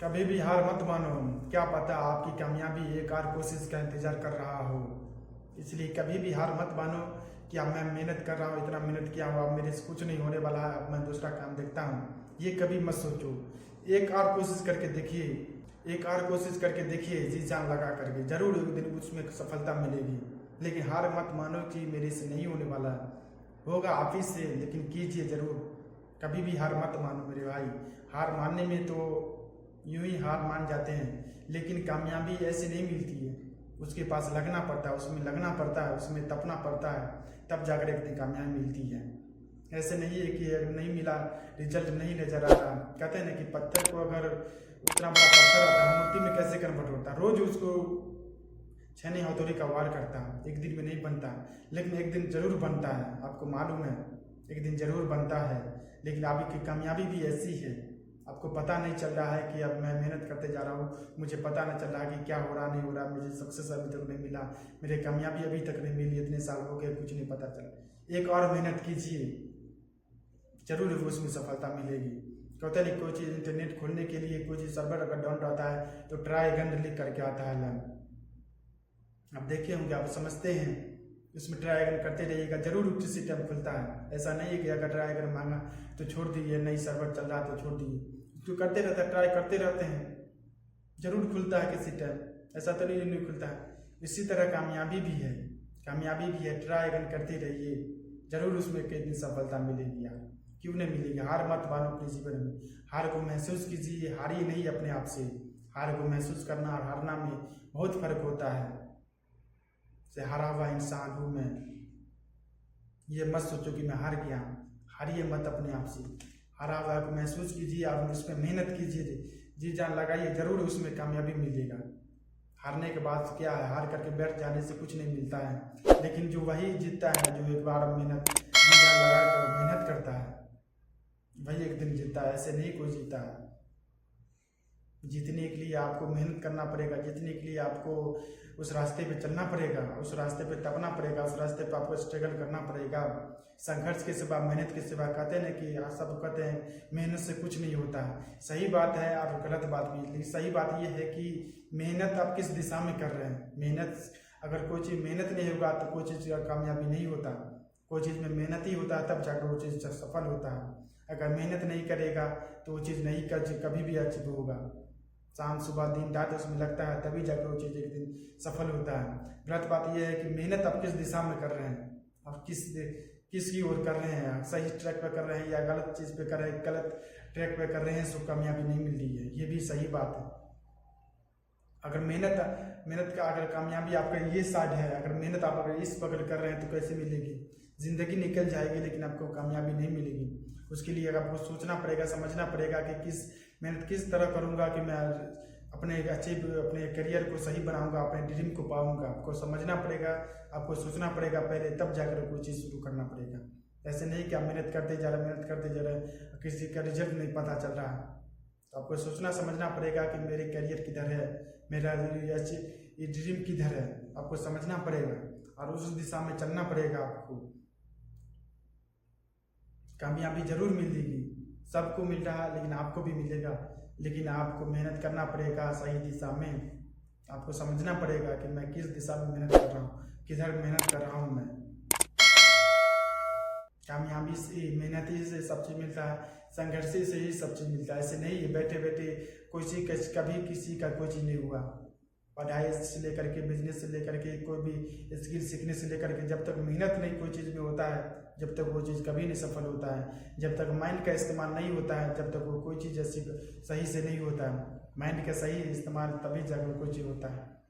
कभी भी हार मत मानो। क्या पता आपकी कामयाबी एक और कोशिश का इंतजार कर रहा हो। इसलिए कभी भी हार मत मानो कि अब मैं मेहनत कर रहा हूँ, इतना मेहनत किया हूँ, अब मेरे से कुछ नहीं होने वाला है, अब मैं दूसरा काम देखता हूँ। ये कभी मत सोचो। एक और कोशिश करके देखिए, एक और कोशिश करके देखिए, जी जान लगा करके, जरूर एक दिन उसमें सफलता मिलेगी। लेकिन हार मत मानो कि मेरे से नहीं होने वाला है, होगा आप ही से, लेकिन कीजिए जरूर। कभी भी हार मत मानो मेरे भाई। हार मानने में तो यूं ही हार मान जाते हैं, लेकिन कामयाबी ऐसे नहीं मिलती है। उसके पास लगना पड़ता है, उसमें लगना पड़ता है, उसमें तपना पड़ता है, तब जाकर एक दिन कामयाबी मिलती है। ऐसे नहीं है कि अगर नहीं मिला, रिजल्ट नहीं नजर आ रहा। कहते हैं ना कि पत्थर को अगर उतना बड़ा पत्थर आता है मूर्ति में कैसे कन्वर्ट होता, रोज उसको छेनी हथौड़ी का वार करता, एक दिन में नहीं बनता, लेकिन एक दिन जरूर बनता है। आपको मालूम है, एक दिन जरूर बनता है। लेकिन आपकी कामयाबी भी ऐसी है, आपको पता नहीं चल रहा है कि अब मैं मेहनत करते जा रहा हूँ, मुझे पता नहीं चल रहा कि क्या हो रहा नहीं हो रहा, मुझे सक्सेस अभी तक नहीं मिला, मेरे कामयाबी अभी तक नहीं मिली, इतने साल हो गए कुछ नहीं पता चला। एक और मेहनत कीजिए, जरूर उसमें सफलता मिलेगी। कहते नहीं, कोई चीज़ इंटरनेट खोलने के लिए कोई चीज़ सर्वर अगर डाउन रहता है तो ट्राई अगेन लिख करके आता है लर्न। आप देखे होंगे, आप समझते हैं, उसमें ट्राई अगेन करते रहिएगा, जरूर किसी टाइम खुलता है। ऐसा नहीं है कि अगर ट्राई अगर मांगा तो छोड़ दीजिए, नहीं सर्वर चल रहा तो छोड़ दीजिए, जो करते रहता है, ट्राई करते रहते हैं, जरूर खुलता है किसी टाइम। ऐसा तो नहीं खुलता है। इसी तरह कामयाबी भी है, कामयाबी भी है, ट्राई अगेन करते रहिए, जरूर उसमें कितनी सफलता मिलेगी। यार क्यों नहीं मिलेगी। हार मत मानो अपने जीवन में, हार को महसूस कीजिए, हारिए नहीं अपने आप से। हार को महसूस करना और हारना में बहुत फर्क होता है। से हारा हुआ इंसान हूँ मैं, ये मत सोचो कि मैं हार गया। हारिए मत अपने आप से, हारा हुआ को महसूस कीजिए और उसमें मेहनत कीजिए, जी जान लगाइए, जरूर उसमें कामयाबी मिलेगा। हारने के बाद क्या है, हार करके बैठ जाने से कुछ नहीं मिलता है। लेकिन जो वही जीतता है, जो एक बार मेहनत जी जान लगा कर मेहनत करता है, वही एक दिन जीतता है। ऐसे नहीं कोई जीता है। जीतने के लिए आपको मेहनत करना पड़ेगा, जीतने के लिए आपको उस रास्ते पे चलना पड़ेगा, उस रास्ते पे तपना पड़ेगा, उस रास्ते पे आपको स्ट्रगल करना पड़ेगा। संघर्ष के सिवा, मेहनत के सिवा, कहते हैं ना कि सब कहते हैं मेहनत से कुछ नहीं होता है। सही बात है और गलत बात भी। लेकिन सही बात यह है कि मेहनत आप किस दिशा में कर रहे हैं। मेहनत, अगर कोई चीज़ मेहनत नहीं होगा तो कोई चीज़ कामयाबी नहीं होता। कोई चीज़ में मेहनत ही होता है, तब जाकर वो चीज़ सफल होता है। अगर मेहनत नहीं करेगा तो वो चीज़ नहीं कभी भी अचीव होगा। शाम सुबह दिन रात उसमें लगता है, तभी जाकर वो चीज़ एक दिन सफल होता है। गलत बात यह है कि मेहनत आप किस दिशा में कर रहे हैं, आप किसकी ओर कर रहे हैं, आप सही ट्रैक पे कर रहे हैं या गलत चीज़ पे कर रहे हैं। गलत ट्रैक पे कर रहे हैं तो कामयाबी नहीं मिल रही है, ये भी सही बात है। अगर मेहनत का अगर कामयाबी आपका ये साइड है, अगर मेहनत आप अगर इस बगल कर रहे हैं तो कैसे मिलेगी। जिंदगी निकल जाएगी लेकिन आपको कामयाबी नहीं मिलेगी। उसके लिए आपको सोचना पड़ेगा, समझना पड़ेगा कि मेहनत किस तरह करूंगा कि मैं अपने अपने करियर को सही बनाऊंगा, अपने ड्रीम को पाऊंगा। आपको समझना पड़ेगा, आपको सोचना पड़ेगा पहले, तब जाकर कोई चीज़ शुरू करना पड़ेगा। ऐसे नहीं कि आप मेहनत करते जा रहे, किसी का रिजल्ट नहीं पता चल रहा। तो आपको सोचना समझना पड़ेगा कि मेरे करियर किधर है, मेरा ये ड्रीम किधर है, आपको समझना पड़ेगा और उस दिशा में चलना पड़ेगा। आपको कामयाबी जरूर मिलेगी, सबको मिल रहा है, लेकिन आपको भी मिलेगा। लेकिन आपको मेहनत करना पड़ेगा सही दिशा में। आपको समझना पड़ेगा कि मैं किस दिशा में मेहनत कर रहा हूँ, किधर मेहनत कर रहा हूँ मैं। कामयाबी से, मेहनत ही से सब चीज़ मिलता है, संघर्ष से ही सब चीज़ मिलता है। ऐसे नहीं है बैठे बैठे कभी किसी का कोई चीज़ नहीं हुआ। पढ़ाई से लेकर के, बिजनेस से लेकर के, कोई भी स्किल सीखने से लेकर के, जब तक मेहनत नहीं कोई चीज़ में होता है, जब तक वो चीज़ कभी नहीं सफल होता है। जब तक माइंड का इस्तेमाल नहीं होता है, जब तक वो कोई चीज़ ऐसी सही से नहीं होता है। माइंड का सही इस्तेमाल तभी जाकर कोई चीज़ होता है।